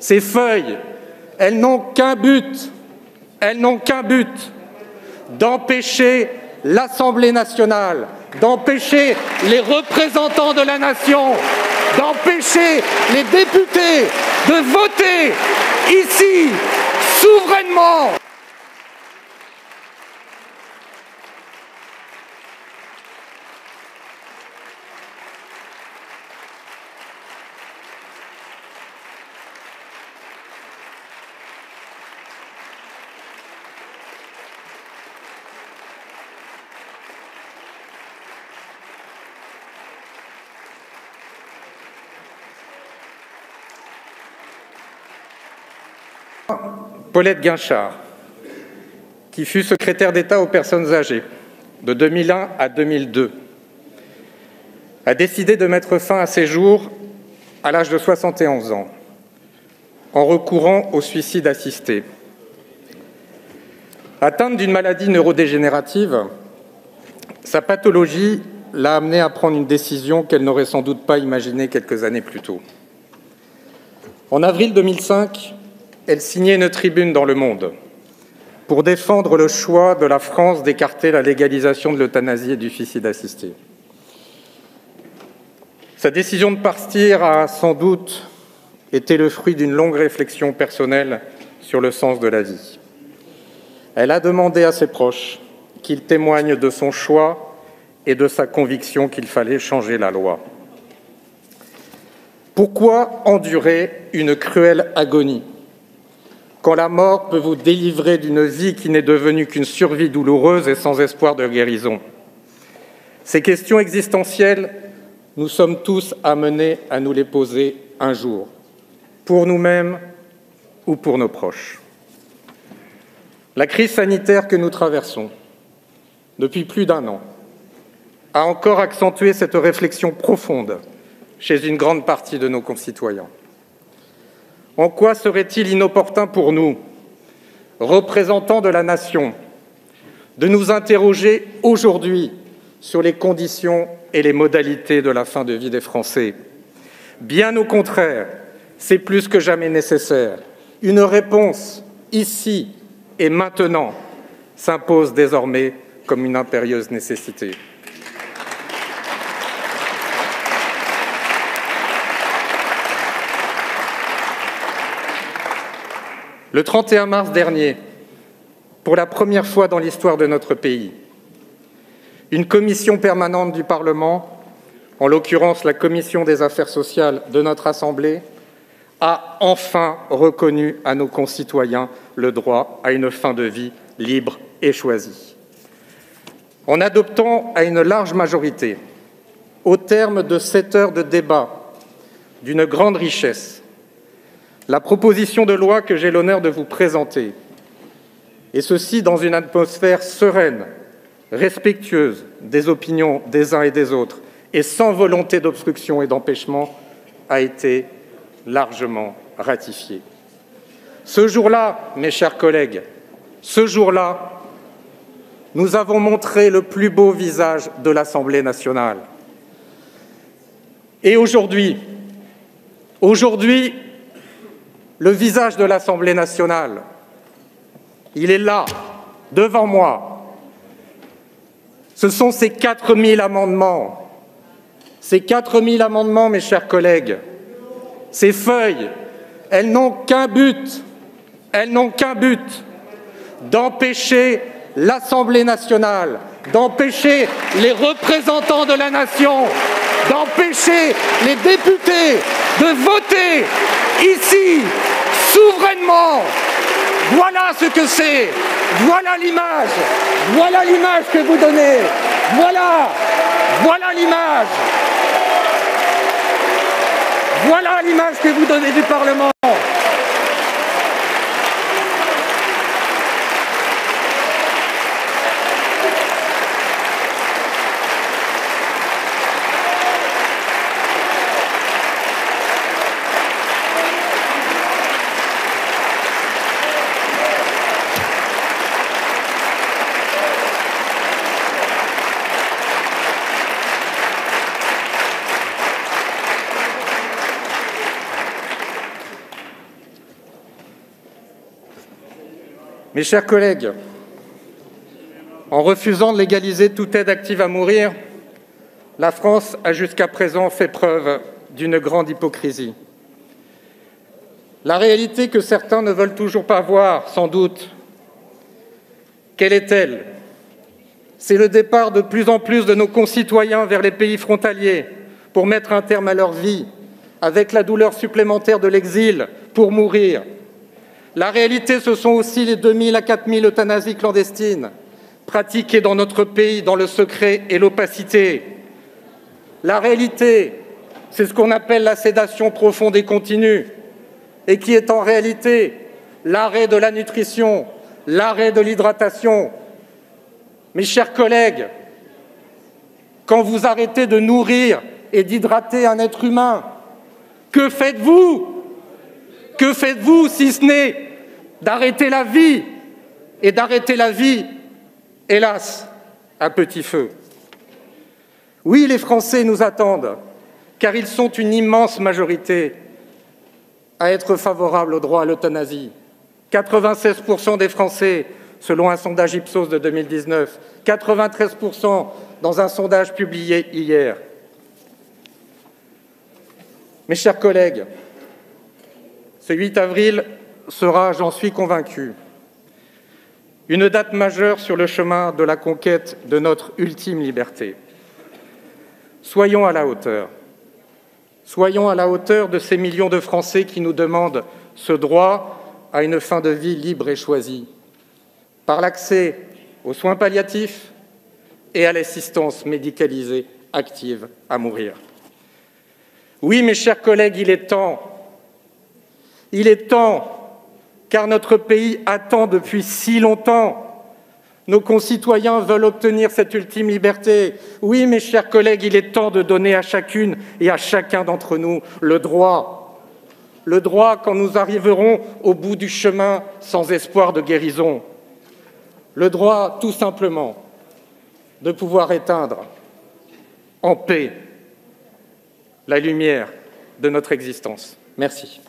Ces feuilles, elles n'ont qu'un but, d'empêcher l'Assemblée nationale, d'empêcher les représentants de la nation, d'empêcher les députés de voter ici, souverainement. Paulette Guinchard, qui fut secrétaire d'État aux personnes âgées de 2001 à 2002, a décidé de mettre fin à ses jours à l'âge de 71 ans, en recourant au suicide assisté. Atteinte d'une maladie neurodégénérative, sa pathologie l'a amenée à prendre une décision qu'elle n'aurait sans doute pas imaginée quelques années plus tôt. En avril 2005, elle signait une tribune dans Le Monde pour défendre le choix de la France d'écarter la légalisation de l'euthanasie et du suicide assisté. Sa décision de partir a sans doute été le fruit d'une longue réflexion personnelle sur le sens de la vie. Elle a demandé à ses proches qu'ils témoignent de son choix et de sa conviction qu'il fallait changer la loi. Pourquoi endurer une cruelle agonie quand la mort peut vous délivrer d'une vie qui n'est devenue qu'une survie douloureuse et sans espoir de guérison? Ces questions existentielles, nous sommes tous amenés à nous les poser un jour, pour nous-mêmes ou pour nos proches. La crise sanitaire que nous traversons depuis plus d'un an a encore accentué cette réflexion profonde chez une grande partie de nos concitoyens. En quoi serait-il inopportun pour nous, représentants de la nation, de nous interroger aujourd'hui sur les conditions et les modalités de la fin de vie des Français? Bien au contraire, c'est plus que jamais nécessaire. Une réponse, ici et maintenant, s'impose désormais comme une impérieuse nécessité. Le 31 mars dernier, pour la première fois dans l'histoire de notre pays, une commission permanente du Parlement, en l'occurrence la Commission des affaires sociales de notre Assemblée, a enfin reconnu à nos concitoyens le droit à une fin de vie libre et choisie. En adoptant à une large majorité, au terme de 7 heures de débat d'une grande richesse, la proposition de loi que j'ai l'honneur de vous présenter, et ceci dans une atmosphère sereine, respectueuse des opinions des uns et des autres, et sans volonté d'obstruction et d'empêchement, a été largement ratifiée. Ce jour-là, mes chers collègues, ce jour-là, nous avons montré le plus beau visage de l'Assemblée nationale. Et aujourd'hui, le visage de l'Assemblée nationale, il est là, devant moi. Ce sont ces 4000 amendements. Ces 4000 amendements, mes chers collègues, ces feuilles, elles n'ont qu'un but, d'empêcher l'Assemblée nationale, d'empêcher les représentants de la nation, d'empêcher les députés de voter ici, souverainement. Voilà ce que c'est. Voilà l'image que vous donnez. Voilà l'image. Voilà l'image que vous donnez du Parlement. Mes chers collègues, en refusant de légaliser toute aide active à mourir, la France a jusqu'à présent fait preuve d'une grande hypocrisie. La réalité que certains ne veulent toujours pas voir, sans doute, quelle est-elle? C'est le départ de plus en plus de nos concitoyens vers les pays frontaliers pour mettre un terme à leur vie, avec la douleur supplémentaire de l'exil, pour mourir. La réalité, ce sont aussi les 2000 à 4000 euthanasies clandestines, pratiquées dans notre pays dans le secret et l'opacité. La réalité, c'est ce qu'on appelle la sédation profonde et continue, et qui est en réalité l'arrêt de la nutrition, l'arrêt de l'hydratation. Mes chers collègues, quand vous arrêtez de nourrir et d'hydrater un être humain, que faites-vous? Que faites-vous si ce n'est d'arrêter la vie, et d'arrêter la vie, hélas, à petit feu? Oui, les Français nous attendent, car ils sont une immense majorité à être favorables au droit à l'euthanasie. 96% des Français, selon un sondage Ipsos de 2019, 93% dans un sondage publié hier. Mes chers collègues, ce 8 avril sera, j'en suis convaincu, une date majeure sur le chemin de la conquête de notre ultime liberté. Soyons à la hauteur. Soyons à la hauteur de ces millions de Français qui nous demandent ce droit à une fin de vie libre et choisie, par l'accès aux soins palliatifs et à l'assistance médicalisée active à mourir. Oui, mes chers collègues, il est temps, car notre pays attend depuis si longtemps. Nos concitoyens veulent obtenir cette ultime liberté. Oui, mes chers collègues, il est temps de donner à chacune et à chacun d'entre nous le droit quand nous arriverons au bout du chemin sans espoir de guérison. Le droit, tout simplement, de pouvoir éteindre en paix la lumière de notre existence. Merci.